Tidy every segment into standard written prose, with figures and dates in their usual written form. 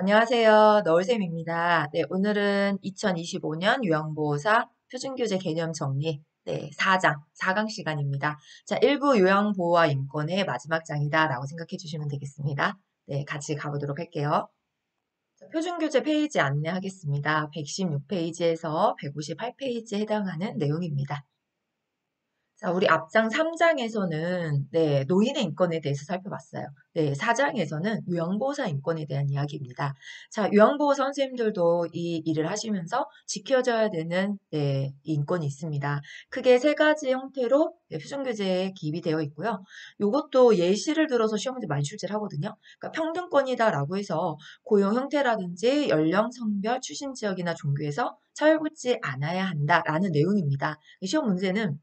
안녕하세요. 너울쌤입니다. 네, 오늘은 2025년 요양보호사 표준교재 개념 정리 4장, 4강 시간입니다. 자, 1부 요양보호와 인권의 마지막 장이다라고 생각해 주시면 되겠습니다. 네, 같이 가보도록 할게요. 자, 표준교재 페이지 안내하겠습니다. 116페이지에서 158페이지에 해당하는 내용입니다. 자, 우리 앞장 3장에서는 노인의 인권에 대해서 살펴봤어요. 4장에서는 요양보호사 인권에 대한 이야기입니다. 자, 요양보호 선생님들도 이 일을 하시면서 지켜져야 되는 인권이 있습니다. 크게 세 가지 형태로 표준교재에 기입이 되어 있고요. 이것도 예시를 들어서 시험 문제 많이 출제를 하거든요. 그러니까 평등권이다라고 해서 고용 형태라든지 연령, 성별, 출신 지역이나 종교에서 차별받지 않아야 한다라는 내용입니다. 시험 문제는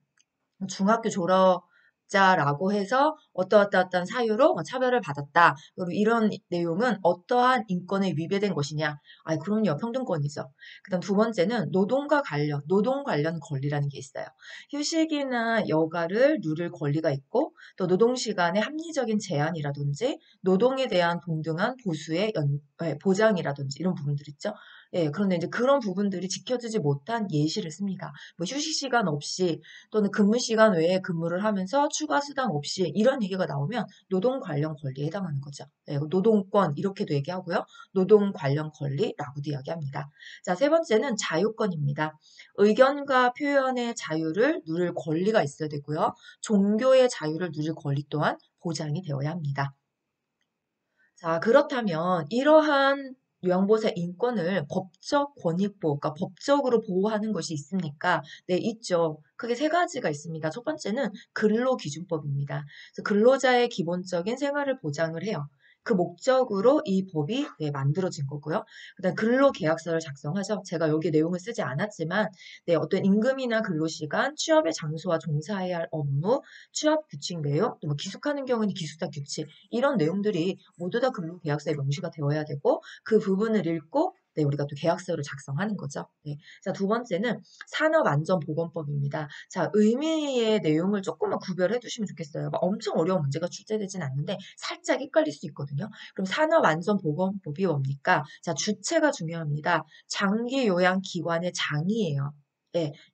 중학교 졸업자라고 해서 어떠한 사유로 차별을 받았다. 그리고 이런 내용은 어떠한 인권에 위배된 것이냐. 아, 그럼요. 평등권이죠. 그다음 두 번째는 노동 관련 권리라는 게 있어요. 휴식이나 여가를 누릴 권리가 있고 또 노동 시간의 합리적인 제한이라든지 노동에 대한 동등한 보장이라든지 이런 부분들 있죠. 그런데 이제 그런 부분들이 지켜지지 못한 예시를 씁니다. 뭐 휴식 시간 없이 또는 근무 시간 외에 근무를 하면서 추가 수당 없이 이런 얘기가 나오면 노동 관련 권리에 해당하는 거죠. 노동권 이렇게도 얘기하고요. 노동 관련 권리라고도 이야기합니다. 자, 세 번째는 자유권입니다. 의견과 표현의 자유를 누릴 권리가 있어야 되고요. 종교의 자유를 누릴 권리 또한 보장이 되어야 합니다. 자, 그렇다면 이러한 요양보호사 인권을 법적 권익보호, 그러니까 법적으로 보호하는 것이 있습니까? 네, 있죠. 크게 세 가지가 있습니다. 첫 번째는 근로기준법입니다. 그래서 근로자의 기본적인 생활을 보장을 해요. 그 목적으로 이 법이 만들어진 거고요. 그다음 근로계약서를 작성하죠. 제가 여기 내용을 쓰지 않았지만 어떤 임금이나 근로시간, 취업의 장소와 종사해야 할 업무, 취업 규칙 내용, 또 뭐 기숙하는 경우는 기숙사 규칙 이런 내용들이 모두 다 근로계약서에 명시가 되어야 되고 그 부분을 읽고 우리가 또 계약서를 작성하는 거죠. 자, 두 번째는 산업안전보건법입니다. 자, 의미의 내용을 조금만 구별해 두시면 좋겠어요. 막 엄청 어려운 문제가 출제되진 않는데 살짝 헷갈릴 수 있거든요. 그럼 산업안전보건법이 뭡니까? 자, 주체가 중요합니다. 장기요양기관의 장이에요.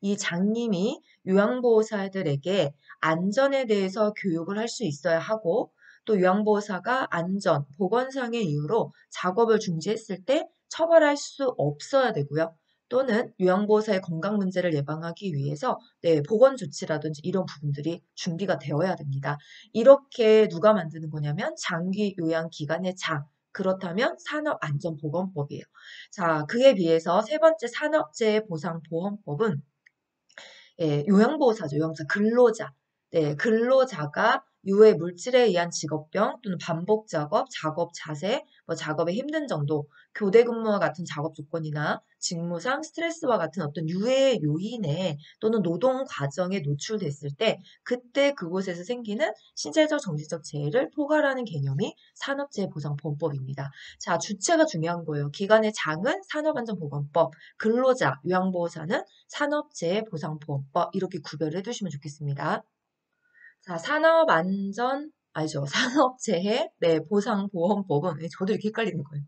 이 장님이 요양보호사들에게 안전에 대해서 교육을 할 수 있어야 하고 또 요양보호사가 안전, 보건상의 이유로 작업을 중지했을 때 처벌할 수 없어야 되고요. 또는 요양보호사의 건강 문제를 예방하기 위해서 보건 조치라든지 이런 부분들이 준비가 되어야 됩니다. 이렇게 누가 만드는 거냐면 장기 요양 기관의 장. 그렇다면 산업안전보건법이에요. 자, 그에 비해서 세 번째 산업재해보상보험법은 요양보호사죠. 요양보호사 근로자. 근로자가 유해 물질에 의한 직업병 또는 반복 작업, 작업 자세, 뭐 작업의 힘든 정도, 교대 근무와 같은 작업 조건이나 직무상 스트레스와 같은 어떤 유해 요인에 또는 노동 과정에 노출됐을 때 그때 그곳에서 생기는 신체적, 정신적 재해를 포괄하는 개념이 산업재해보상보험법입니다. 자, 주체가 중요한 거예요. 기관의 장은 산업안전보건법, 근로자, 요양보호사는 산업재해보상보험법 이렇게 구별을 해두시면 좋겠습니다. 자, 산업안전 알죠? 산업재해 보상보험법은 저도 이렇게 헷갈리는 거예요.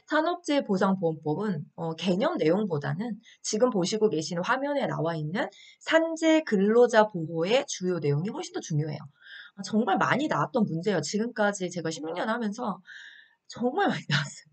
산업재해보상보험법은 개념 내용보다는 지금 보시고 계신 화면에 나와 있는 산재 근로자 보호의 주요 내용이 훨씬 더 중요해요. 정말 많이 나왔던 문제예요. 지금까지 제가 16년 하면서 정말 많이 나왔어요.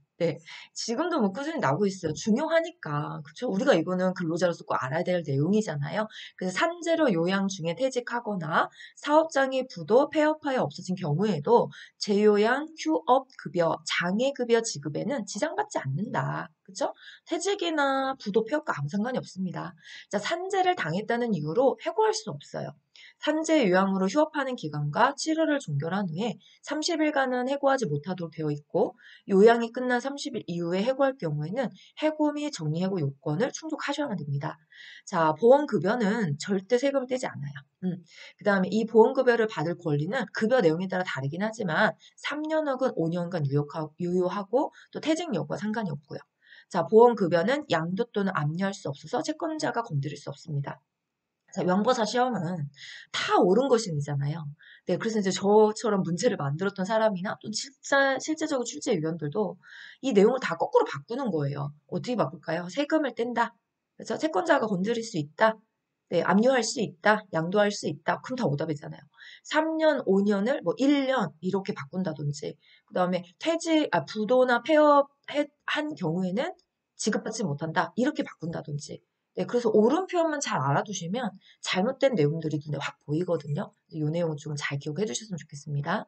지금도 뭐 꾸준히 나오고 있어요. 중요하니까. 그쵸? 우리가 이거는 근로자로서 꼭 알아야 될 내용이잖아요. 그래서 산재로 요양 중에 퇴직하거나 사업장이 부도 폐업하여 없어진 경우에도 재요양, 휴업 급여, 장애 급여 지급에는 지장받지 않는다. 그쵸? 퇴직이나 부도 폐업과 아무 상관이 없습니다. 자, 산재를 당했다는 이유로 해고할 수 없어요. 산재 요양으로 휴업하는 기간과 치료를 종결한 후에 30일간은 해고하지 못하도록 되어 있고 요양이 끝난 30일 이후에 해고할 경우에는 해고 및 정리해고 요건을 충족하셔야만 됩니다. 자, 보험급여는 절대 세금을 떼지 않아요. 그 다음에 이 보험급여를 받을 권리는 급여 내용에 따라 다르긴 하지만 3년 혹은 5년간 유효하고 또 퇴직 여부와 상관이 없고요. 자, 보험급여는 양도 또는 압류할 수 없어서 채권자가 건드릴 수 없습니다. 자, 명보사 시험은 다 옳은 것이잖아요. 네, 그래서 이제 저처럼 문제를 만들었던 사람이나 또 실제적으로 출제위원들도 이 내용을 다 거꾸로 바꾸는 거예요. 어떻게 바꿀까요? 세금을 뗀다. 그래서 채권자가 건드릴 수 있다. 네, 압류할 수 있다. 양도할 수 있다. 그럼 다 오답이잖아요. 3년, 5년을 뭐 1년 이렇게 바꾼다든지, 그 다음에 부도나 폐업한 경우에는 지급받지 못한다. 이렇게 바꾼다든지. 네, 그래서 옳은 표현만 잘 알아두시면 잘못된 내용들이 눈에 확 보이거든요. 이 내용은 좀 잘 기억해 주셨으면 좋겠습니다.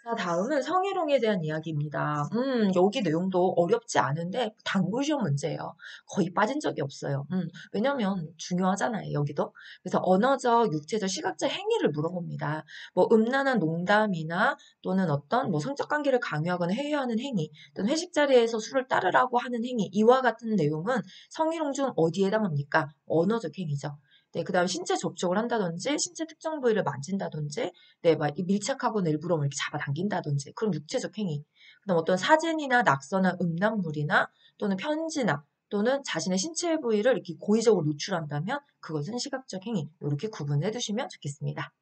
자, 다음은 성희롱에 대한 이야기입니다. 여기 내용도 어렵지 않은데 단골 시험 문제예요. 거의 빠진 적이 없어요. 왜냐면 중요하잖아요, 여기도. 그래서 언어적, 육체적, 시각적 행위를 물어봅니다. 뭐 음란한 농담이나 또는 어떤 뭐 성적 관계를 강요하거나 회유하는 행위, 또는 회식 자리에서 술을 따르라고 하는 행위, 이와 같은 내용은 성희롱 중 어디에 해당합니까? 언어적 행위죠. 네, 그 다음 신체 접촉을 한다든지, 신체 특정 부위를 만진다든지, 네, 막 밀착하거나 일부러 뭐 이렇게 잡아당긴다든지 그런 육체적 행위. 그다음 어떤 사진이나 낙서나 음란물이나 또는 편지나 또는 자신의 신체 부위를 이렇게 고의적으로 노출한다면 그것은 시각적 행위. 이렇게 구분해 두시면 좋겠습니다.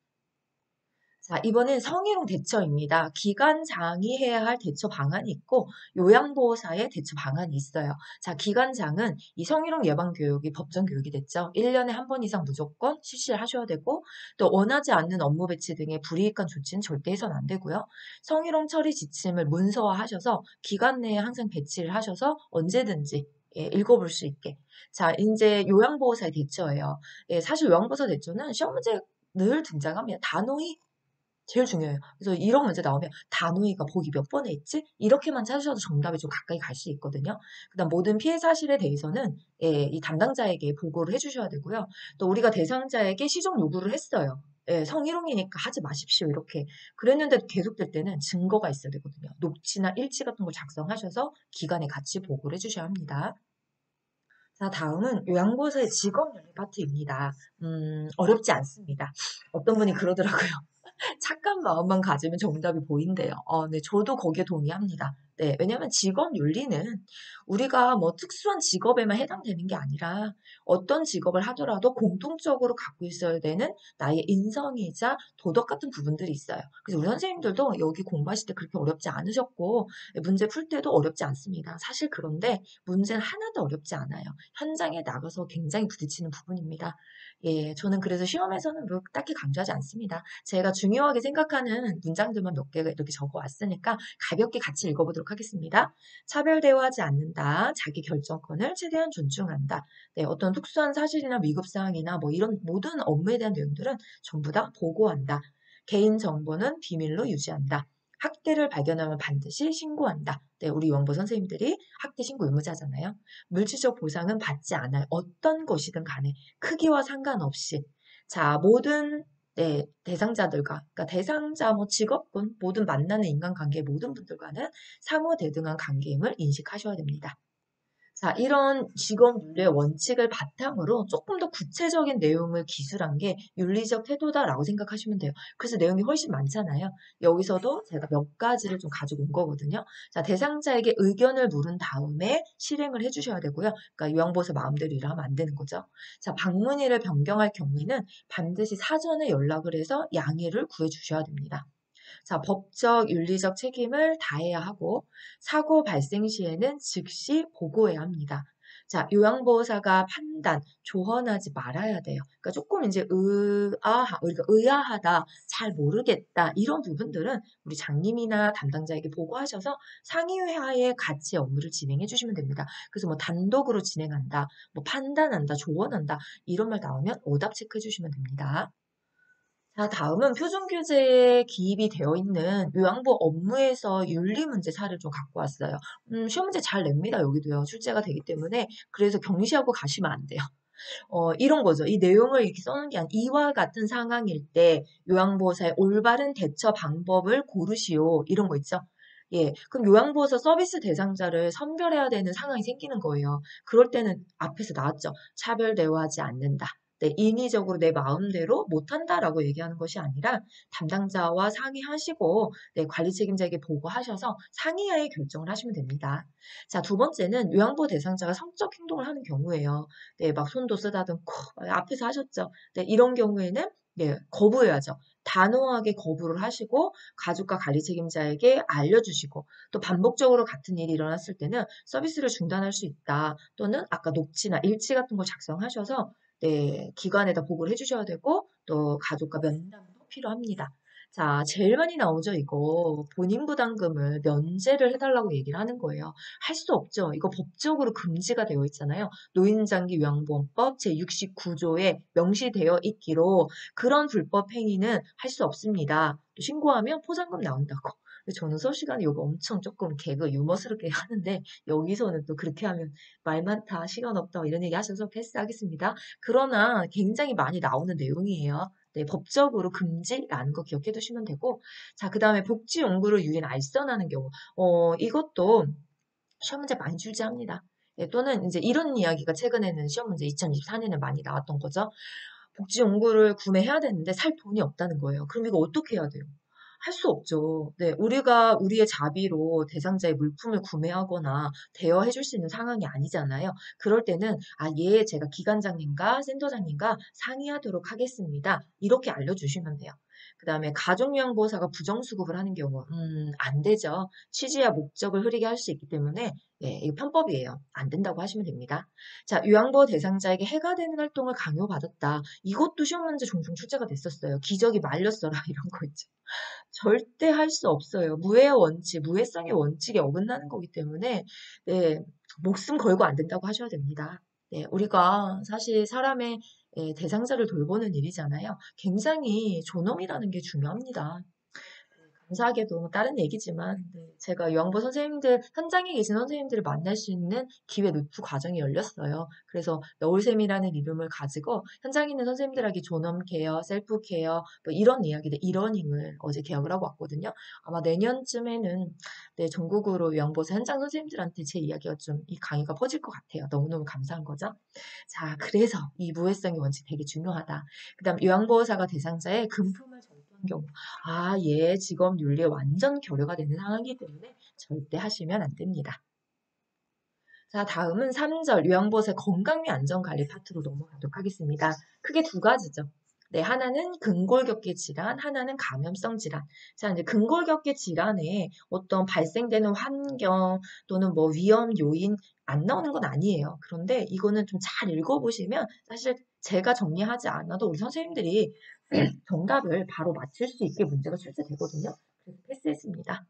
자, 이번엔 성희롱 대처입니다. 기관장이 해야 할 대처 방안이 있고 요양보호사의 대처 방안이 있어요. 자, 기관장은 이 성희롱 예방 교육이 법정 교육이 됐죠. 1년에 한 번 이상 무조건 실시를 하셔야 되고 또 원하지 않는 업무 배치 등의 불이익한 조치는 절대 해서는 안 되고요. 성희롱 처리 지침을 문서화하셔서 기관 내에 항상 배치를 하셔서 언제든지 읽어볼 수 있게. 자, 이제 요양보호사의 대처예요. 사실 요양보호사 대처는 시험 문제 늘 등장하면 단호히 제일 중요해요. 그래서 이런 문제 나오면 단호히가 보기 몇 번에 있지? 이렇게만 찾으셔도 정답이 좀 가까이 갈 수 있거든요. 그다음 모든 피해 사실에 대해서는 이 담당자에게 보고를 해주셔야 되고요. 또 우리가 대상자에게 시정 요구를 했어요. 성희롱이니까 하지 마십시오. 이렇게. 그랬는데도 계속될 때는 증거가 있어야 되거든요. 녹취나 일치 같은 걸 작성하셔서 기관에 같이 보고를 해주셔야 합니다. 자, 다음은 요양보호사의 직업연계 파트입니다. 어렵지 않습니다. 어떤 분이 그러더라고요. 착한 마음만 가지면 정답이 보인대요. 네, 저도 거기에 동의합니다. 네, 왜냐하면 직업 윤리는 우리가 뭐 특수한 직업에만 해당되는 게 아니라 어떤 직업을 하더라도 공통적으로 갖고 있어야 되는 나의 인성이자 도덕 같은 부분들이 있어요. 그래서 우리 선생님들도 여기 공부하실 때 그렇게 어렵지 않으셨고 문제 풀 때도 어렵지 않습니다. 사실 그런데 문제는 하나도 어렵지 않아요. 현장에 나가서 굉장히 부딪히는 부분입니다. 예, 저는 그래서 시험에서는 뭐 딱히 강조하지 않습니다. 제가 중요하게 생각하는 문장들만 몇 개가 이렇게 적어 왔으니까 가볍게 같이 읽어보도록 하겠습니다. 차별 대우하지 않는다. 자기 결정권을 최대한 존중한다. 네, 어떤 특수한 사실이나 위급 사항이나 뭐 이런 모든 업무에 대한 내용들은 전부 다 보고한다. 개인 정보는 비밀로 유지한다. 학대를 발견하면 반드시 신고한다. 네, 우리 영보 선생님들이 학대 신고 의무자잖아요. 물질적 보상은 받지 않아요. 어떤 것이든 간에 크기와 상관없이. 자, 모든 네, 대상자들과, 그러니까 대상자, 뭐 직업군, 모든 만나는 인간관계의 모든 분들과는 상호 대등한 관계임을 인식하셔야 됩니다. 자, 이런 직업 윤리의 원칙을 바탕으로 조금 더 구체적인 내용을 기술한 게 윤리적 태도다라고 생각하시면 돼요. 그래서 내용이 훨씬 많잖아요. 여기서도 제가 몇 가지를 좀 가지고 온 거거든요. 자, 대상자에게 의견을 물은 다음에 실행을 해주셔야 되고요. 그러니까 요양보호사 마음대로 일하면 안 되는 거죠. 자, 방문의를 변경할 경우에는 반드시 사전에 연락을 해서 양해를 구해주셔야 됩니다. 자, 법적, 윤리적 책임을 다해야 하고 사고 발생 시에는 즉시 보고해야 합니다. 자, 요양보호사가 판단, 조언하지 말아야 돼요. 그러니까 조금 이제 우리가 의아하다, 잘 모르겠다, 이런 부분들은 우리 장님이나 담당자에게 보고하셔서 상의하에 같이 업무를 진행해 주시면 됩니다. 그래서 뭐 단독으로 진행한다, 뭐 판단한다, 조언한다, 이런 말 나오면 오답 체크해 주시면 됩니다. 자, 다음은 표준교재에 기입이 되어 있는 요양보 업무에서 윤리 문제 사례를 좀 갖고 왔어요. 시험 문제 잘 냅니다, 여기도요. 출제가 되기 때문에. 그래서 경시하고 가시면 안 돼요. 이런 거죠. 이 내용을 이렇게 써놓은 게 아니라 이와 같은 상황일 때 요양보호사의 올바른 대처 방법을 고르시오. 이런 거 있죠. 예, 그럼 요양보호사 서비스 대상자를 선별해야 되는 상황이 생기는 거예요. 그럴 때는 앞에서 나왔죠. 차별 대우하지 않는다. 네, 인위적으로 내 마음대로 못한다라고 얘기하는 것이 아니라 담당자와 상의하시고 네, 관리 책임자에게 보고하셔서 상의하에 결정을 하시면 됩니다. 자, 두 번째는 요양보호 대상자가 성적 행동을 하는 경우예요. 네, 막 손도 쓰다듬고 앞에서 하셨죠. 네, 이런 경우에는 네, 거부해야죠. 단호하게 거부를 하시고 가족과 관리 책임자에게 알려주시고 또 반복적으로 같은 일이 일어났을 때는 서비스를 중단할 수 있다. 또는 아까 녹취나 일지 같은 걸 작성하셔서 네, 기관에다 보고를 해주셔야 되고 또 가족과 면담도 필요합니다. 자, 제일 많이 나오죠, 이거. 본인 부담금을 면제를 해달라고 얘기를 하는 거예요. 할 수 없죠. 이거 법적으로 금지가 되어 있잖아요. 노인장기 요양보험법 제69조에 명시되어 있기로 그런 불법 행위는 할 수 없습니다. 또 신고하면 포상금 나온다고. 근데 저는 수업 시간에 이거 엄청 조금 개그 유머스럽게 하는데 여기서는 또 그렇게 하면 말 많다, 시간 없다 이런 얘기 하셔서 패스하겠습니다. 그러나 굉장히 많이 나오는 내용이에요. 네, 법적으로 금지라는 거 기억해 두시면 되고 자, 그 다음에 복지용구를 유인 알선하는 경우 이것도 시험 문제 많이 출제합니다. 예, 또는 이제 이런 이야기가 최근에는 시험 문제 2024년에 많이 나왔던 거죠. 복지용구를 구매해야 되는데 살 돈이 없다는 거예요. 그럼 이거 어떻게 해야 돼요? 할 수 없죠. 네, 우리가 우리의 자비로 대상자의 물품을 구매하거나 대여해 줄 수 있는 상황이 아니잖아요. 그럴 때는 제가 기관장님과 센터장님과 상의하도록 하겠습니다. 이렇게 알려주시면 돼요. 그 다음에 가족요양보호사가 부정수급을 하는 경우, 안 되죠. 취지와 목적을 흐리게 할 수 있기 때문에, 예, 이거 편법이에요. 안 된다고 하시면 됩니다. 자, 요양보호 대상자에게 해가 되는 활동을 강요받았다. 이것도 시험 문제 종종 출제가 됐었어요. 기저귀 말렸어라, 이런 거 있죠. 절대 할 수 없어요. 무해의 원칙, 무해성의 원칙에 어긋나는 거기 때문에, 네, 목숨 걸고 안 된다고 하셔야 됩니다. 네, 우리가 사실 사람의 대상자를 돌보는 일이잖아요. 굉장히 존엄이라는 게 중요합니다. 감사하게도 뭐 다른 얘기지만 네, 제가 요양보 선생님들 현장에 계신 선생님들을 만날 수 있는 기회 루트 과정이 열렸어요. 그래서 너울쌤이라는 이름을 가지고 현장에 있는 선생님들에게 존엄 케어, 셀프 케어 뭐 이런 이야기들 이러닝을 어제 개혁을 하고 왔거든요. 아마 내년쯤에는 네, 전국으로 요양보호사 현장 선생님들한테 제 이야기가 좀 이 강의가 퍼질 것 같아요. 너무너무 감사한 거죠. 자, 그래서 이 무해성의 원칙 되게 중요하다. 그다음 요양보호사가 대상자의 금품을 절도한 경우 얘 직업 윤리에 완전 결여가 되는 상황이기 때문에 절대 하시면 안 됩니다. 자, 다음은 3절 요양보호사의 건강 및 안전관리 파트로 넘어가도록 하겠습니다. 크게 두 가지죠. 네, 하나는 근골격계 질환, 하나는 감염성 질환. 자, 이제 근골격계 질환에 어떤 발생되는 환경 또는 뭐 위험 요인 안 나오는 건 아니에요. 그런데 이거는 좀 잘 읽어보시면 사실 제가 정리하지 않아도 우리 선생님들이 정답을 바로 맞출 수 있게 문제가 출제되거든요. 그래서 패스했습니다.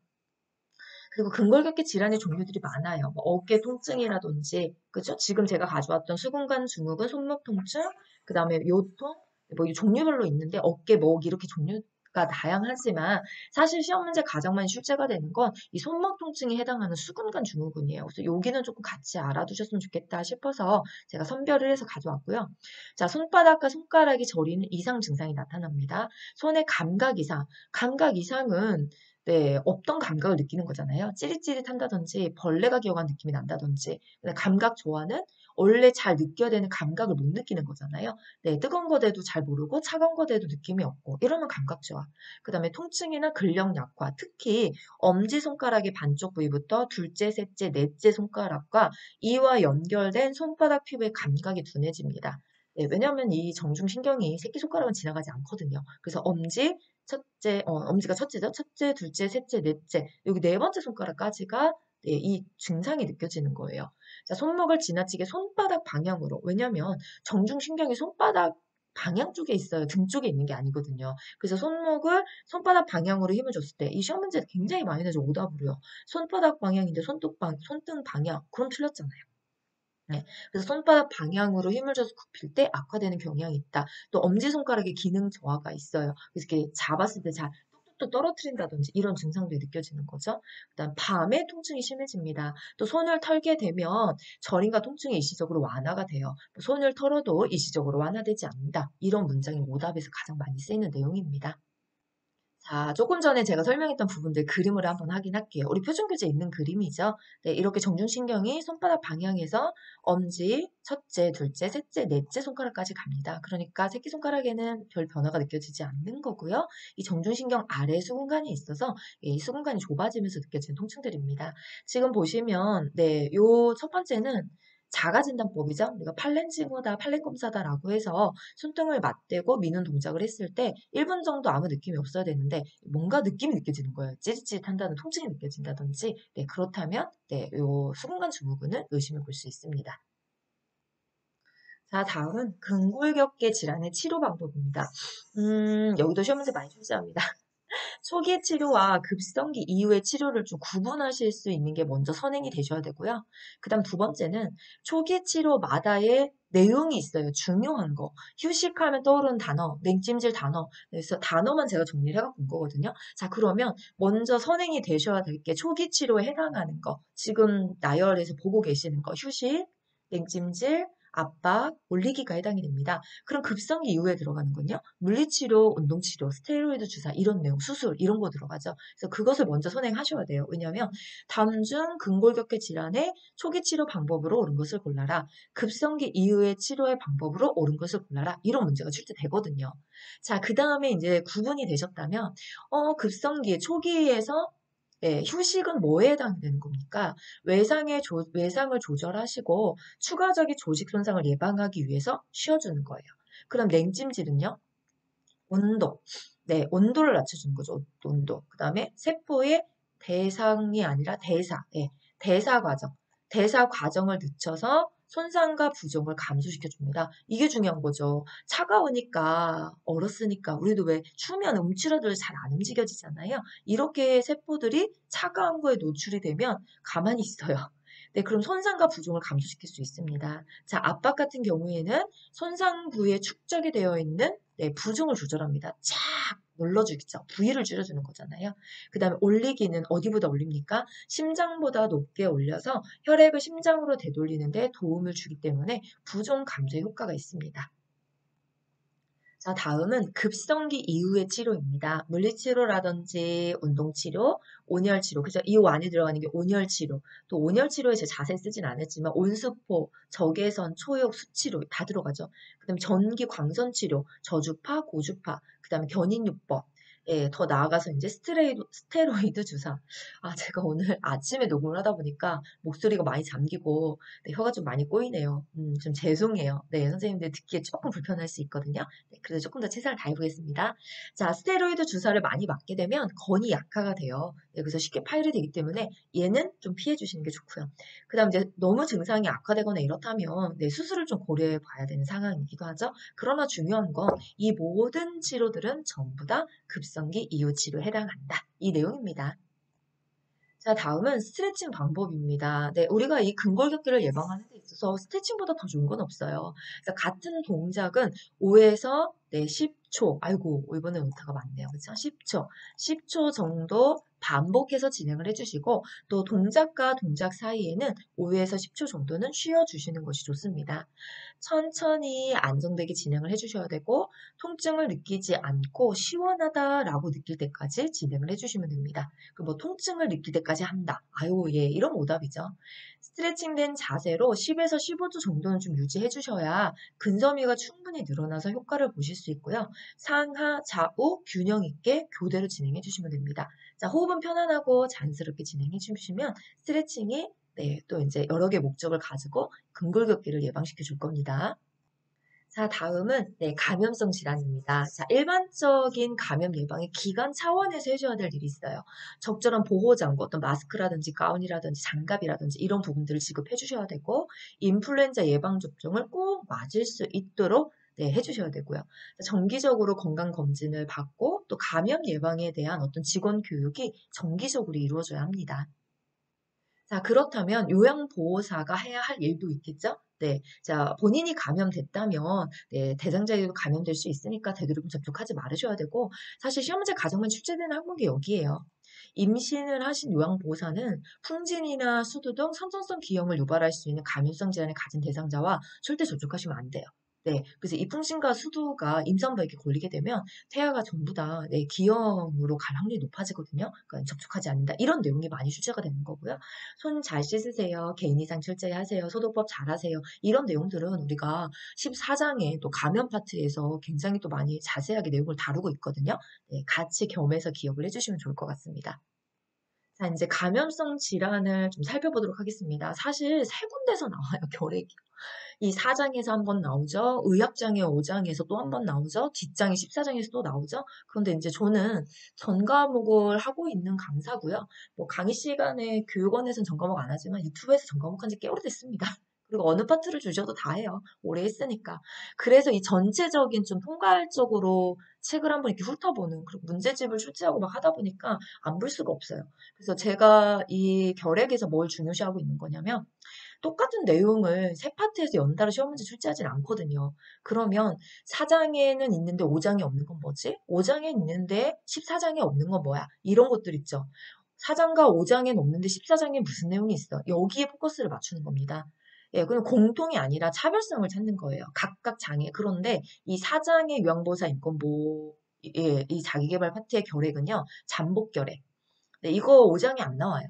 그리고 근골격계 질환의 종류들이 많아요. 뭐 어깨 통증이라든지, 그죠? 지금 제가 가져왔던 수근관 증후군, 손목 통증, 그 다음에 요통, 뭐 종류별로 있는데 어깨, 목 이렇게 종류가 다양하지만 사실 시험 문제 가장 많이 출제가 되는 건 이 손목 통증에 해당하는 수근관 증후군이에요. 그래서 여기는 조금 같이 알아두셨으면 좋겠다 싶어서 제가 선별을 해서 가져왔고요. 자, 손바닥과 손가락이 저리는 이상 증상이 나타납니다. 손의 감각 이상, 감각 이상은 네, 없던 감각을 느끼는 거잖아요. 찌릿찌릿한다든지 벌레가 기어간 느낌이 난다든지 감각 조화는 원래 잘 느껴야 되는 감각을 못 느끼는 거잖아요. 네, 뜨거운 거 대도 잘 모르고 차가운 거 대도 느낌이 없고 이러면 감각 조화. 그 다음에 통증이나 근력 약화, 특히 엄지손가락의 반쪽 부위부터 둘째, 셋째, 넷째 손가락과 이와 연결된 손바닥 피부의 감각이 둔해집니다. 네, 왜냐하면 이 정중신경이 새끼손가락은 지나가지 않거든요. 그래서 엄지가 첫째죠. 첫째, 둘째, 셋째, 넷째. 여기 네 번째 손가락까지가 네, 이 증상이 느껴지는 거예요. 자, 손목을 지나치게 손바닥 방향으로. 왜냐면 정중신경이 손바닥 방향 쪽에 있어요. 등 쪽에 있는 게 아니거든요. 그래서 손목을 손바닥 방향으로 힘을 줬을 때 이 시험 문제 굉장히 많이 내죠. 오답으로요. 손바닥 방향인데 손등 방향. 그럼 틀렸잖아요. 네. 그래서 손바닥 방향으로 힘을 줘서 굽힐 때 악화되는 경향이 있다. 또 엄지손가락에 기능 저하가 있어요. 그래서 이렇게 잡았을 때 잘 뚝뚝 떨어뜨린다든지 이런 증상들이 느껴지는 거죠. 그다음 밤에 통증이 심해집니다. 또 손을 털게 되면 저림과 통증이 일시적으로 완화가 돼요. 손을 털어도 일시적으로 완화되지 않는다. 이런 문장이 오답에서 가장 많이 쓰이는 내용입니다. 자, 조금 전에 제가 설명했던 부분들 그림으로 한번 확인할게요. 우리 표준교재에 있는 그림이죠. 네, 이렇게 정중신경이 손바닥 방향에서 엄지, 첫째, 둘째, 셋째, 넷째 손가락까지 갑니다. 그러니까 새끼손가락에는 별 변화가 느껴지지 않는 거고요. 이 정중신경 아래 수근관이 있어서 이 수근관이 좁아지면서 느껴지는 통증들입니다. 지금 보시면 네, 요 첫 번째는 자가진단법이죠. 우리가 팔렌징후다, 팔렌검사다라고 해서 손등을 맞대고 미는 동작을 했을 때 1분 정도 아무 느낌이 없어야 되는데 뭔가 느낌이 느껴지는 거예요. 찌릿찌릿한다는 통증이 느껴진다든지. 네, 그렇다면 요 수근관 증후군을 의심해 볼 수 있습니다. 자, 다음은 근골격계 질환의 치료 방법입니다. 여기도 시험 문제 많이 출제합니다. 초기 치료와 급성기 이후의 치료를 좀 구분하실 수 있는 게 먼저 선행이 되셔야 되고요. 그 다음 두 번째는 초기 치료마다의 내용이 있어요. 중요한 거. 휴식하면 떠오르는 단어, 냉찜질 단어. 그래서 단어만 제가 정리를 해갖고 온 거거든요. 자, 그러면 먼저 선행이 되셔야 될 게 초기 치료에 해당하는 거. 지금 나열해서 보고 계시는 거. 휴식, 냉찜질, 압박, 올리기가 해당이 됩니다. 그럼 급성기 이후에 들어가는 건요. 물리치료, 운동치료, 스테로이드 주사 이런 내용, 수술 이런 거 들어가죠. 그래서 그것을 먼저 선행하셔야 돼요. 왜냐하면 다음 중 근골격계 질환의 초기 치료 방법으로 옳은 것을 골라라. 급성기 이후의 치료의 방법으로 옳은 것을 골라라. 이런 문제가 출제되거든요. 자, 그 다음에 이제 구분이 되셨다면 급성기 초기에서 휴식은 뭐에 해당되는 겁니까? 외상을 조절하시고 추가적인 조직 손상을 예방하기 위해서 쉬어주는 거예요. 그럼 냉찜질은요? 온도. 네, 온도를 낮춰주는 거죠. 온도. 그 다음에 세포의 대상이 아니라 대사. 예, 대사 과정. 대사 과정을 늦춰서 손상과 부종을 감소시켜 줍니다. 이게 중요한 거죠. 차가우니까, 얼었으니까, 우리도 왜 추우면 움츠러들 잘 안 움직여지잖아요. 이렇게 세포들이 차가운 거에 노출이 되면 가만히 있어요. 네, 그럼 손상과 부종을 감소시킬 수 있습니다. 자, 압박 같은 경우에는 손상 부위에 축적이 되어 있는 부종을 조절합니다. 쫙 눌러주겠죠. 부위를 줄여주는 거잖아요. 그 다음에 올리기는 어디보다 올립니까? 심장보다 높게 올려서 혈액을 심장으로 되돌리는데 도움을 주기 때문에 부종 감소에 효과가 있습니다. 자, 다음은 급성기 이후의 치료입니다. 물리치료라든지 운동치료, 온열치료. 그죠? 이 안에 들어가는 게 온열치료. 또 온열치료에 제 자세히 쓰진 않았지만 온수포, 적외선, 초역, 수치료 다 들어가죠. 그 다음에 전기 광선치료, 저주파, 고주파, 그 다음에 견인요법. 예, 더 나아가서 이제 스테로이드 주사. 아, 제가 오늘 아침에 녹음을 하다 보니까 목소리가 많이 잠기고 네, 혀가 좀 많이 꼬이네요. 좀 죄송해요. 네, 선생님들 듣기에 조금 불편할 수 있거든요. 네, 그래서 조금 더 최선을 다해보겠습니다. 자, 스테로이드 주사를 많이 맞게 되면 건이 약화가 돼요. 네, 그래서 쉽게 파열이 되기 때문에 얘는 좀 피해 주시는 게 좋고요. 그 다음 이제 너무 증상이 악화되거나 이렇다면 네, 수술을 좀 고려해 봐야 되는 상황이기도 하죠. 그러나 중요한 건 이 모든 치료들은 전부 다 급성기 이후 치료에 해당한다. 이 내용입니다. 자, 다음은 스트레칭 방법입니다. 네, 우리가 이 근골격계를 예방하는 데 있어서 스트레칭보다 더 좋은 건 없어요. 그래서 같은 동작은 5에서 10초, 아이고, 이번에 오타가 많네요. 그렇죠? 10초 정도 반복해서 진행을 해주시고, 또 동작과 동작 사이에는 5에서 10초 정도는 쉬어주시는 것이 좋습니다. 천천히 안정되게 진행을 해주셔야 되고, 통증을 느끼지 않고 시원하다라고 느낄 때까지 진행을 해주시면 됩니다. 뭐 통증을 느낄 때까지 한다. 아유, 예, 이런 오답이죠. 스트레칭된 자세로 10에서 15초 정도는 좀 유지해 주셔야 근섬유가 충분히 늘어나서 효과를 보실 수 있고요. 상하, 좌우 균형 있게 교대로 진행해 주시면 됩니다. 자, 호흡은 편안하고 자연스럽게 진행해 주시면 스트레칭이 또 이제 여러 개의 목적을 가지고 근골격계를 예방시켜 줄 겁니다. 자, 다음은 감염성 질환입니다. 자, 일반적인 감염 예방의 기관 차원에서 해줘야 될 일이 있어요. 적절한 보호장구, 어떤 마스크라든지 가운이라든지 장갑이라든지 이런 부분들을 지급해 주셔야 되고, 인플루엔자 예방접종을 꼭 맞을 수 있도록 해주셔야 되고요. 정기적으로 건강검진을 받고 또 감염 예방에 대한 어떤 직원 교육이 정기적으로 이루어져야 합니다. 자, 그렇다면 요양보호사가 해야 할 일도 있겠죠? 네. 자, 본인이 감염됐다면, 대상자에게도 감염될 수 있으니까 되도록이면 접촉하지 말으셔야 되고, 사실 시험 문제 가정만 출제되는 항목이 여기에요. 임신을 하신 요양보호사는 풍진이나 수두 등 선천성 기형을 유발할 수 있는 감염성 질환을 가진 대상자와 절대 접촉하시면 안 돼요. 네. 그래서 이 풍진과 수두가 임산부에게 걸리게 되면 태아가 전부 다 기형으로 갈 확률이 높아지거든요. 그러니까 접촉하지 않는다. 이런 내용이 많이 출제가 되는 거고요. 손 잘 씻으세요. 개인 이상 철저히하세요. 소독법 잘하세요. 이런 내용들은 우리가 14장에 또 감염 파트에서 굉장히 또 많이 자세하게 내용을 다루고 있거든요. 네, 같이 겸해서 기억을 해주시면 좋을 것 같습니다. 자, 이제 감염성 질환을 좀 살펴보도록 하겠습니다. 사실 세 군데서 나와요, 결핵이. 이 4장에서 한 번 나오죠. 의학장의 5장에서 또 한 번 나오죠. 뒷장의 14장에서 또 나오죠. 그런데 이제 저는 전 과목을 하고 있는 강사고요. 뭐 강의 시간에 교육원에서는 전 과목 안 하지만 유튜브에서 전 과목 한 지 꽤 오래됐습니다. 그리고 어느 파트를 주셔도 다 해요. 오래 했으니까. 그래서 이 전체적인 좀 통괄적으로 책을 한번 이렇게 훑어보는, 그리고 문제집을 출제하고 막 하다 보니까 안 볼 수가 없어요. 그래서 제가 이 결핵에서 뭘 중요시하고 있는 거냐면, 똑같은 내용을 세 파트에서 연달아 시험 문제 출제하진 않거든요. 그러면 4장에는 있는데 5장에 없는 건 뭐지? 5장에 있는데 14장에 없는 건 뭐야? 이런 것들 있죠. 4장과 5장엔 없는데 14장에 무슨 내용이 있어? 여기에 포커스를 맞추는 겁니다. 예, 그럼 공통이 아니라 차별성을 찾는 거예요. 각각 장애. 그런데 이 4장의 요양보호사 인권보호, 예, 이 자기계발 파트의 결핵은요, 잠복결핵. 네, 이거 5장에 안 나와요.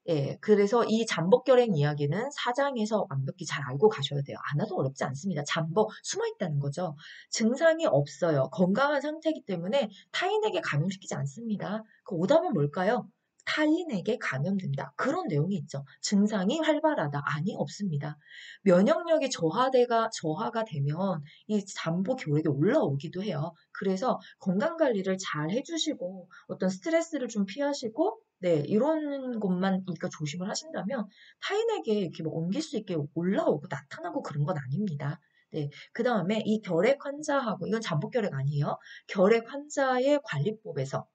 예, 그래서 이 잠복결핵 이야기는 사장에서 완벽히 잘 알고 가셔야 돼요. 안 와도 어렵지 않습니다. 잠복, 숨어 있다는 거죠. 증상이 없어요. 건강한 상태이기 때문에 타인에게 감염시키지 않습니다. 그 오답은 뭘까요? 타인에게 감염된다. 그런 내용이 있죠. 증상이 활발하다. 아니, 없습니다. 면역력이 저하가 되면 이 잠복결핵이 올라오기도 해요. 그래서 건강관리를 잘 해주시고 어떤 스트레스를 좀 피하시고 네, 이런 것만 그러니까 조심을 하신다면 타인에게 이렇게 뭐 옮길 수 있게 올라오고 나타나고 그런 건 아닙니다. 네, 그 다음에 이 결핵 환자하고 이건 잠복결핵 아니에요. 결핵 환자의 관리법에서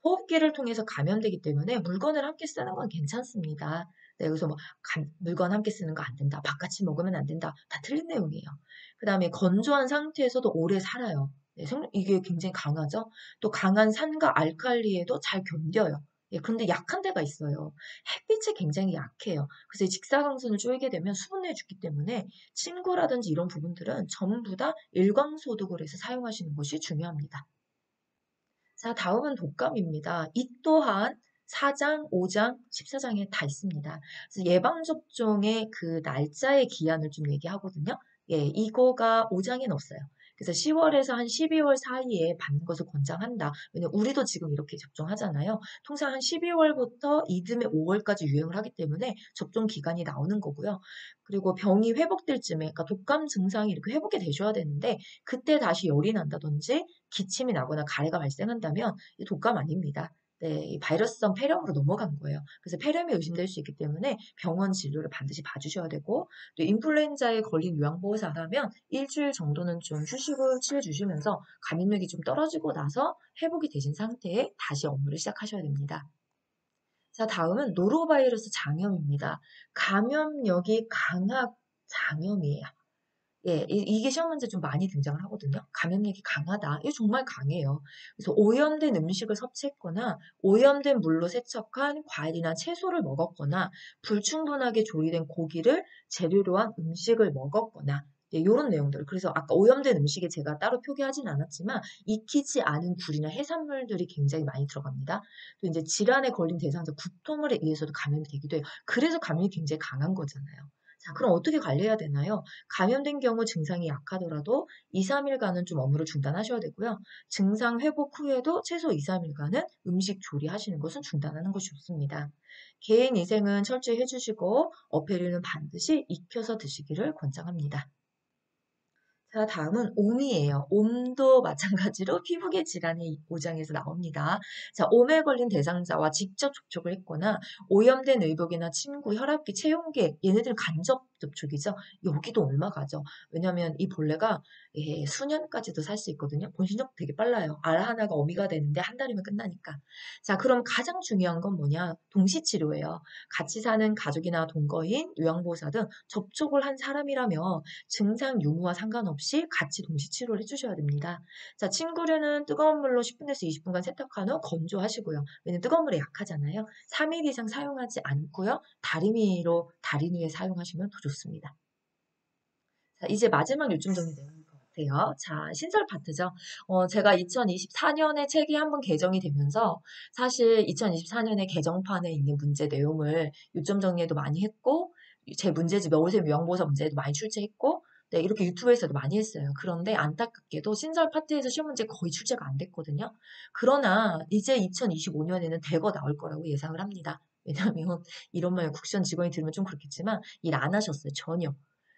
호흡기를 통해서 감염되기 때문에 물건을 함께 쓰는 건 괜찮습니다. 네, 그래서 뭐 물건 함께 쓰는 거 안 된다. 바깥이 먹으면 안 된다. 다 틀린 내용이에요. 그 다음에 건조한 상태에서도 오래 살아요. 네, 이게 굉장히 강하죠. 또 강한 산과 알칼리에도 잘 견뎌요. 예, 그런데 약한 데가 있어요. 햇빛에 굉장히 약해요. 그래서 이 직사광선을 쬐게 되면 수분을 죽기 때문에 침구라든지 이런 부분들은 전부 다 일광소독을 해서 사용하시는 것이 중요합니다. 자, 다음은 독감입니다. 이 또한 4장, 5장, 14장에 다 있습니다. 그래서 예방접종의 그 날짜의 기한을 좀 얘기하거든요. 예, 이거가 5장에는 없어요. 그래서 10월에서 한 12월 사이에 받는 것을 권장한다. 왜냐면 우리도 지금 이렇게 접종하잖아요. 통상 한 12월부터 이듬해 5월까지 유행을 하기 때문에 접종 기간이 나오는 거고요. 그리고 병이 회복될 쯤에, 그러니까 독감 증상이 이렇게 회복이 되셔야 되는데 그때 다시 열이 난다든지 기침이 나거나 가래가 발생한다면 이 독감 아닙니다. 네, 이 바이러스성 폐렴으로 넘어간 거예요. 그래서 폐렴이 의심될 수 있기 때문에 병원 진료를 반드시 봐주셔야 되고 또 인플루엔자에 걸린 요양보호사라면 일주일 정도는 좀 휴식을 취해주시면서 감염력이 좀 떨어지고 나서 회복이 되신 상태에 다시 업무를 시작하셔야 됩니다. 자, 다음은 노로바이러스 장염입니다. 감염력이 강한 장염이에요. 예, 이게 시험 문제 좀 많이 등장을 하거든요. 감염력이 강하다. 이게 정말 강해요. 그래서 오염된 음식을 섭취했거나 오염된 물로 세척한 과일이나 채소를 먹었거나 불충분하게 조리된 고기를 재료로 한 음식을 먹었거나 예, 이런 내용들. 그래서 아까 오염된 음식에 제가 따로 표기하진 않았지만 익히지 않은 굴이나 해산물들이 굉장히 많이 들어갑니다. 또 이제 질환에 걸린 대상자 구토물에 의해서도 감염이 되기도 해요. 그래서 감염이 굉장히 강한 거잖아요. 자, 그럼 어떻게 관리해야 되나요? 감염된 경우 증상이 약하더라도 2, 3일간은 좀 업무를 중단하셔야 되고요. 증상 회복 후에도 최소 2, 3일간은 음식 조리하시는 것은 중단하는 것이 좋습니다. 개인 위생은 철저히 해주시고 어패류는 반드시 익혀서 드시기를 권장합니다. 자, 다음은 옴이에요. 옴도 마찬가지로 피부계 질환이 5장에서 나옵니다. 자, 옴에 걸린 대상자와 직접 접촉을 했거나 오염된 의복이나 침구, 혈압기, 체온계 얘네들 간접 접촉이죠. 여기도 얼마 가죠. 왜냐하면 이 벌레가 예, 수년까지도 살 수 있거든요. 번식력 되게 빨라요. 알 하나가 어미가 되는데 한 달이면 끝나니까. 자, 그럼 가장 중요한 건 뭐냐? 동시치료예요. 같이 사는 가족이나 동거인, 요양보호사 등 접촉을 한 사람이라면 증상 유무와 상관없이 같이 동시 치료를 해주셔야 됩니다. 자, 침구류는 뜨거운 물로 10분에서 20분간 세탁한 후 건조하시고요. 왜냐면 뜨거운 물에 약하잖아요. 3일 이상 사용하지 않고요. 다린 위에 사용하시면 더 좋습니다. 자, 이제 마지막 요점 정리 내용일 것 같아요. 자, 신설 파트죠. 제가 2024년에 책이 한번 개정이 되면서 사실 2024년에 개정판에 있는 문제 내용을 요점 정리에도 많이 했고 제 문제집 여고생 요양보호사 문제에도 많이 출제했고 네, 이렇게 유튜브에서도 많이 했어요. 그런데 안타깝게도 신설 파트에서 시험 문제 거의 출제가 안 됐거든요. 그러나 이제 2025년에는 대거 나올 거라고 예상을 합니다. 왜냐하면 이런 말 국시원 직원이 들으면 좀 그렇겠지만 일 안 하셨어요. 전혀.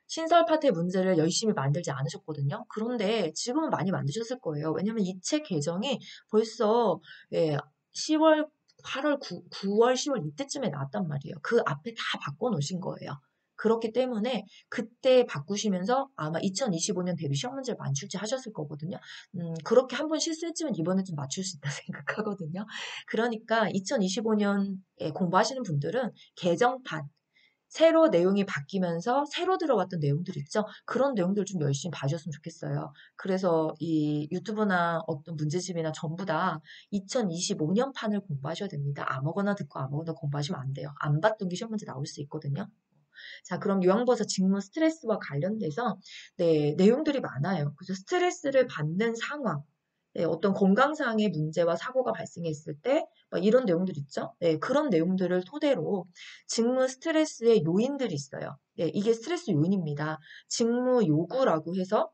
신설 파트의 문제를 열심히 만들지 않으셨거든요. 그런데 지금은 많이 만드셨을 거예요. 왜냐하면 이 책 개정이 벌써 10월, 8월, 9월, 10월 이때쯤에 나왔단 말이에요. 그 앞에 다 바꿔놓으신 거예요. 그렇기 때문에 그때 바꾸시면서 아마 2025년 대비 시험 문제를 많이 출제하셨을 거거든요. 그렇게 한 번 실수했지만 이번에 좀 맞출 수 있다 생각하거든요. 그러니까 2025년에 공부하시는 분들은 개정판, 새로 내용이 바뀌면서 새로 들어왔던 내용들 있죠? 그런 내용들 좀 열심히 봐주셨으면 좋겠어요. 그래서 이 유튜브나 어떤 문제집이나 전부 다 2025년 판을 공부하셔야 됩니다. 아무거나 듣고 아무거나 공부하시면 안 돼요. 안 봤던 게 시험 문제 나올 수 있거든요. 자, 그럼 요양보호사 직무 스트레스와 관련돼서 네, 내용들이 많아요. 그래서 스트레스를 받는 상황, 네, 어떤 건강상의 문제와 사고가 발생했을 때 이런 내용들 있죠. 네, 그런 내용들을 토대로 직무 스트레스의 요인들이 있어요. 네, 이게 스트레스 요인입니다. 직무 요구라고 해서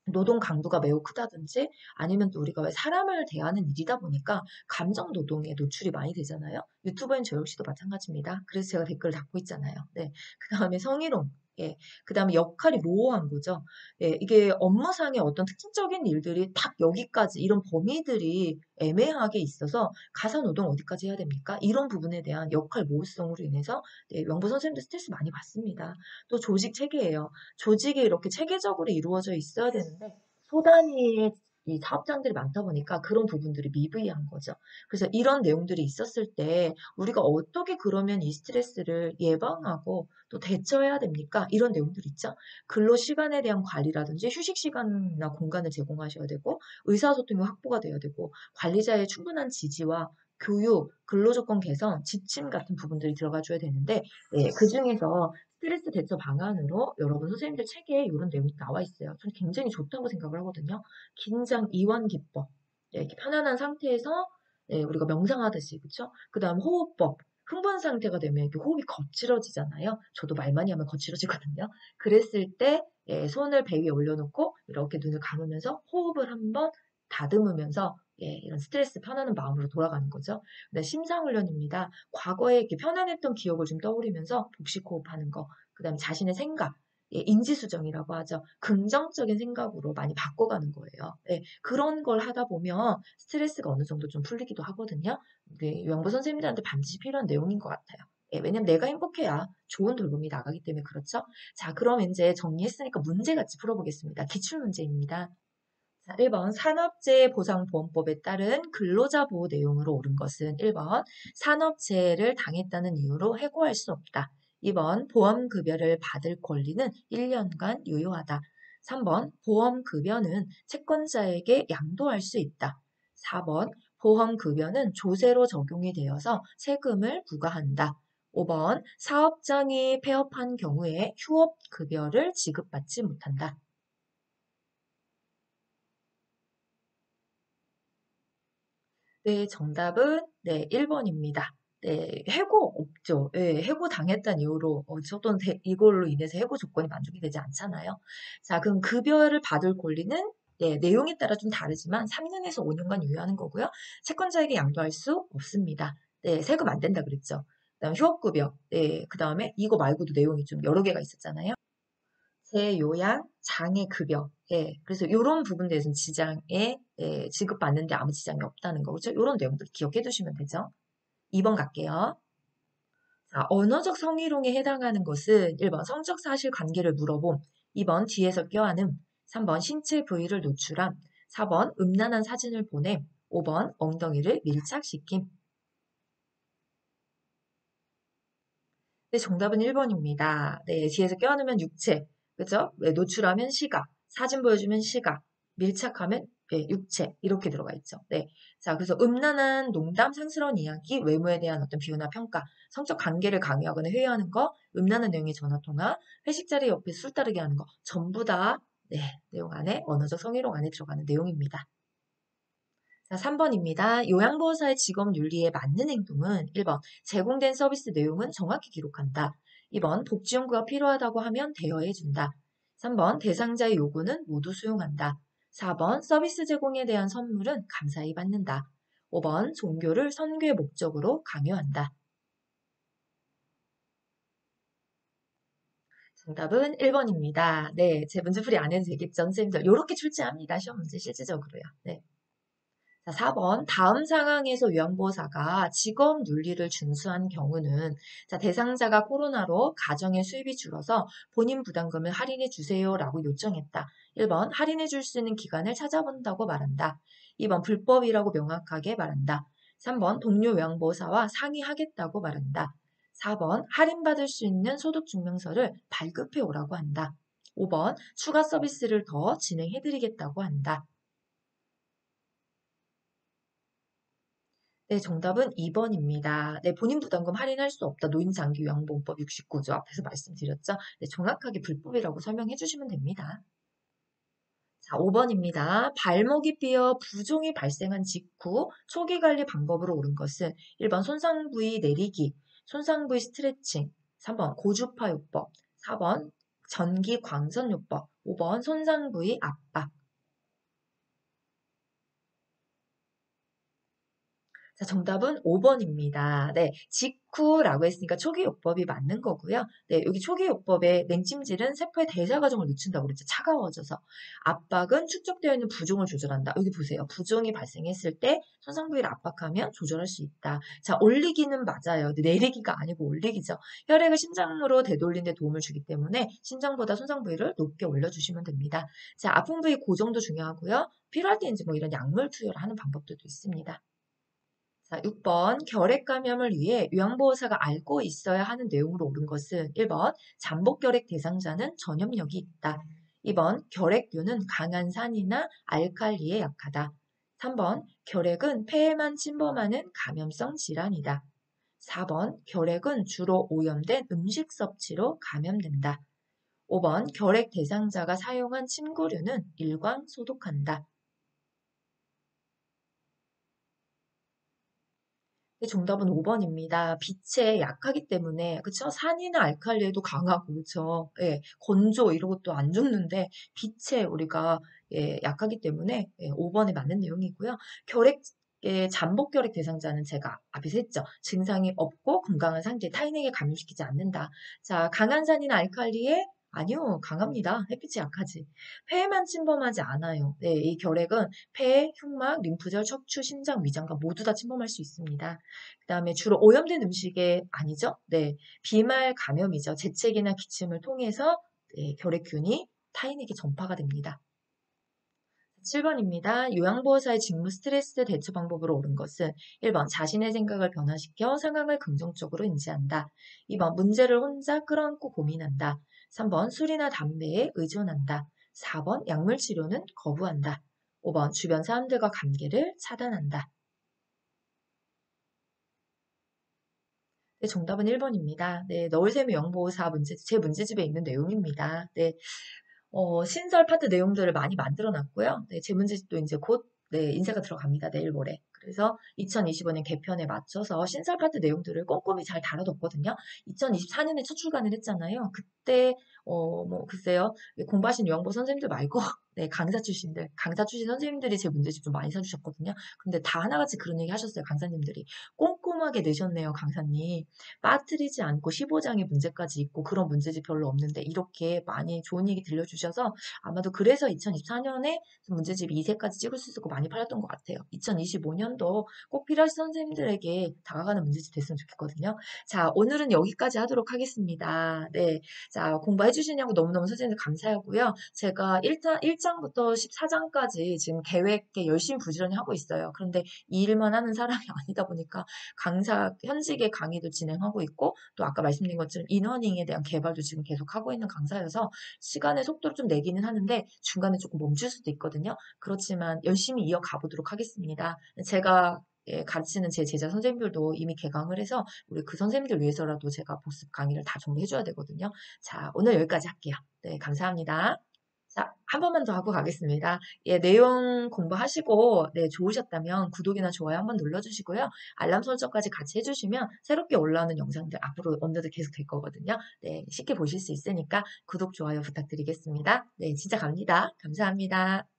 노동 강도가 매우 크다든지 아니면 또 우리가 왜 사람을 대하는 일이다 보니까 감정 노동에 노출이 많이 되잖아요. 유튜버인 저 역시도 마찬가지입니다. 그래서 제가 댓글을 달고 있잖아요. 네. 그 다음에 성희롱. 예. 그 다음에 역할이 모호한 거죠. 예. 이게 업무상의 어떤 특징적인 일들이 딱 여기까지 이런 범위들이 애매하게 있어서 가사 노동 어디까지 해야 됩니까? 이런 부분에 대한 역할 모호성으로 인해서 네, 명보 선생님들 스트레스 많이 받습니다. 또 조직 체계예요. 조직이 이렇게 체계적으로 이루어져 있어야 되는데 소단위의 이 사업장들이 많다 보니까 그런 부분들이 미비한 거죠. 그래서 이런 내용들이 있었을 때 우리가 어떻게 그러면 이 스트레스를 예방하고 또 대처해야 됩니까? 이런 내용들 있죠. 근로 시간에 대한 관리라든지 휴식 시간이나 공간을 제공하셔야 되고 의사소통이 확보가 돼야 되고 관리자의 충분한 지지와 교육, 근로조건 개선, 지침 같은 부분들이 들어가 줘야 되는데 그 중에서 스트레스 대처 방안으로 여러분 선생님들 책에 이런 내용이 나와 있어요. 저는 굉장히 좋다고 생각을 하거든요. 긴장 이완 기법. 이렇게 편안한 상태에서 우리가 명상하듯이 그렇죠? 그다음 호흡법. 흥분 상태가 되면 이렇게 호흡이 거칠어지잖아요. 저도 말 많이 하면 거칠어지거든요. 그랬을 때 손을 배 위에 올려놓고 이렇게 눈을 감으면서 호흡을 한번 다듬으면서 이런 스트레스 편안한 마음으로 돌아가는 거죠. 네, 심상훈련입니다. 과거에 이렇게 편안했던 기억을 좀 떠올리면서 복식 호흡하는 거. 그다음 자신의 생각. 인지수정이라고 하죠. 긍정적인 생각으로 많이 바꿔가는 거예요. 그런 걸 하다 보면 스트레스가 어느 정도 좀 풀리기도 하거든요. 요양보 선생님들한테 반드시 필요한 내용인 것 같아요. 왜냐면 내가 행복해야 좋은 돌봄이 나가기 때문에 그렇죠. 자, 그럼 이제 정리했으니까 문제 같이 풀어보겠습니다. 기출문제입니다. 자, 1번 산업재해보상보험법에 따른 근로자 보호 내용으로 옳은 것은 1번 산업재해를 당했다는 이유로 해고할 수 없다. 2번 보험급여를 받을 권리는 1년간 유효하다. 3번 보험급여는 채권자에게 양도할 수 있다. 4번 보험급여는 조세로 적용이 되어서 세금을 부과한다. 5번 사업장이 폐업한 경우에 휴업급여를 지급받지 못한다. 네, 정답은 네, 1번입니다. 네, 해고 없죠. 해고 당했다는 이유로 저도 이걸로 인해서 해고 조건이 만족이 되지 않잖아요. 자, 그럼 급여를 받을 권리는 내용에 따라 좀 다르지만 3년에서 5년간 유효하는 거고요. 채권자에게 양도할 수 없습니다. 네, 세금 안 된다 그랬죠. 그다음 휴업급여. 네, 그다음에 이거 말고도 내용이 좀 여러 개가 있었잖아요. 재요양, 장애급여. 그래서 이런 부분들에서는 지장에 지급받는데 아무 지장이 없다는 거. 그렇죠? 이런 내용들 기억해 두시면 되죠. 2번 갈게요. 자, 언어적 성희롱에 해당하는 것은 1번 성적 사실 관계를 물어봄, 2번 뒤에서 껴안음, 3번 신체 부위를 노출함, 4번 음란한 사진을 보냄, 5번 엉덩이를 밀착시킴. 네, 정답은 1번입니다. 네, 뒤에서 껴안으면 육체, 그죠? 네, 노출하면 시각, 사진 보여주면 시각, 밀착하면 육체 이렇게 들어가 있죠. 네, 자 그래서 음란한 농담, 상스러운 이야기, 외모에 대한 어떤 비유나 평가, 성적 관계를 강요하거나 회유하는 거, 음란한 내용의 전화 통화, 회식 자리 옆에 술 따르게 하는 거, 전부 다 내용 안에 언어적 성희롱 안에 들어가는 내용입니다. 자, 3번입니다. 요양보호사의 직업 윤리에 맞는 행동은 1번 제공된 서비스 내용은 정확히 기록한다. 2번 복지 연구가 필요하다고 하면 대여해준다. 3번 대상자의 요구는 모두 수용한다. 4번 서비스 제공에 대한 선물은 감사히 받는다. 5번 종교를 선교의 목적으로 강요한다. 정답은 1번입니다. 네, 제 문제풀이 안 해도 되겠죠, 선생님들. 이렇게 출제합니다. 시험 문제 실질적으로요. 네. 자, 4번. 다음 상황에서 요양보호사가 직업 윤리를 준수한 경우는 자, 대상자가 코로나로 가정의 수입이 줄어서 본인 부담금을 할인해 주세요라고 요청했다. 1번. 할인해 줄 수 있는 기간을 찾아본다고 말한다. 2번. 불법이라고 명확하게 말한다. 3번. 동료 요양보호사와 상의하겠다고 말한다. 4번. 할인받을 수 있는 소득증명서를 발급해 오라고 한다. 5번. 추가 서비스를 더 진행해 드리겠다고 한다. 네, 정답은 2번입니다. 네, 본인 부담금 할인할 수 없다. 노인장기요양보험법 69조 앞에서 말씀드렸죠. 네, 정확하게 불법이라고 설명해 주시면 됩니다. 자, 5번입니다. 발목이 삐어 부종이 발생한 직후 초기 관리 방법으로 옳은 것은 1번 손상 부위 내리기, 손상 부위 스트레칭, 3번 고주파요법, 4번 전기 광선요법, 5번 손상 부위 압박. 자, 정답은 5번입니다. 네, 직후라고 했으니까 초기요법이 맞는 거고요. 네, 여기 초기요법의 냉찜질은 세포의 대사 과정을 늦춘다고 그랬죠. 차가워져서. 압박은 축적되어 있는 부종을 조절한다. 여기 보세요. 부종이 발생했을 때 손상 부위를 압박하면 조절할 수 있다. 자, 올리기는 맞아요. 근데 내리기가 아니고 올리기죠. 혈액을 심장으로 되돌리는 데 도움을 주기 때문에 심장보다 손상 부위를 높게 올려주시면 됩니다. 자, 아픈 부위 고정도 중요하고요. 필요할 때 이제 뭐 이런 약물 투여를 하는 방법들도 있습니다. 자, 6번 결핵 감염을 위해 요양보호사가 알고 있어야 하는 내용으로 옳은 것은 1번 잠복결핵 대상자는 전염력이 있다. 2번 결핵균은 강한 산이나 알칼리에 약하다. 3번 결핵은 폐에만 침범하는 감염성 질환이다. 4번 결핵은 주로 오염된 음식 섭취로 감염된다. 5번 결핵 대상자가 사용한 침구류는 일광 소독한다. 네, 정답은 5번입니다. 빛에 약하기 때문에, 그쵸? 산이나 알칼리에도 강하고, 그쵸? 예, 건조 이런 것도 안 죽는데, 빛에 우리가 예, 약하기 때문에 예, 5번에 맞는 내용이고요. 결핵, 예, 잠복결핵 대상자는 제가 앞에서 했죠. 증상이 없고 건강한 상태에 타인에게 감염시키지 않는다. 자, 강한 산이나 알칼리에 아니요, 강합니다. 햇빛이 약하지. 폐에만 침범하지 않아요. 네, 이 결핵은 폐, 흉막, 림프절, 척추, 심장, 위장과 모두 다 침범할 수 있습니다. 그다음에 주로 오염된 음식에 아니죠? 네. 비말 감염이죠. 재채기나 기침을 통해서 네, 결핵균이 타인에게 전파가 됩니다. 7번입니다. 요양보호사의 직무 스트레스 대처 방법으로 옳은 것은 1번 자신의 생각을 변화시켜 상황을 긍정적으로 인지한다. 2번 문제를 혼자 끌어안고 고민한다. 3번 술이나 담배에 의존한다. 4번 약물 치료는 거부한다. 5번 주변 사람들과 관계를 차단한다. 네, 정답은 1번입니다. 네, 너울샘의 영보사 문제, 제 문제집에 있는 내용입니다. 네, 신설 파트 내용들을 많이 만들어 놨고요. 네, 제 문제집도 이제 곧, 네, 인쇄가 들어갑니다. 내일 모레. 그래서 2025년 개편에 맞춰서 신설 파트 내용들을 꼼꼼히 잘 다뤄뒀거든요. 2024년에 첫 출간을 했잖아요. 그때, 뭐, 글쎄요. 공부하신 요양보 선생님들 말고, 네, 강사 출신 선생님들이 제 문제집 좀 많이 사주셨거든요. 근데 다 하나같이 그런 얘기 하셨어요. 강사님들이. 꼼꼼하게 내셨네요, 강사님. 빠뜨리지 않고 15장의 문제까지 있고 그런 문제집 별로 없는데 이렇게 많이 좋은 얘기 들려주셔서 아마도 그래서 2024년에 문제집 2세까지 찍을 수 있었고 많이 팔렸던 것 같아요. 2025년도 꼭 필요하신 선생님들에게 다가가는 문제집 됐으면 좋겠거든요. 자, 오늘은 여기까지 하도록 하겠습니다. 네. 자, 공부해 주시냐고 너무너무 선생님들 감사하고요. 제가 1장부터 14장까지 지금 계획에 열심히 부지런히 하고 있어요. 그런데 이 일만 하는 사람이 아니다 보니까 현직의 강의도 진행하고 있고, 또 아까 말씀드린 것처럼 인허닝에 대한 개발도 지금 계속 하고 있는 강사여서 시간의 속도를 좀 내기는 하는데 중간에 조금 멈출 수도 있거든요. 그렇지만 열심히 이어가 보도록 하겠습니다. 제가 예, 가르치는 제 제자 선생님들도 이미 개강을 해서 우리 그 선생님들 위해서라도 제가 복습 강의를 다 정리해줘야 되거든요. 자, 오늘 여기까지 할게요. 네, 감사합니다. 자, 한 번만 더 하고 가겠습니다. 예, 내용 공부하시고, 네, 좋으셨다면 구독이나 좋아요 한번 눌러주시고요. 알람 설정까지 같이 해주시면 새롭게 올라오는 영상들 앞으로 언제도 계속 될 거거든요. 네, 쉽게 보실 수 있으니까 구독, 좋아요 부탁드리겠습니다. 네, 진짜 갑니다. 감사합니다.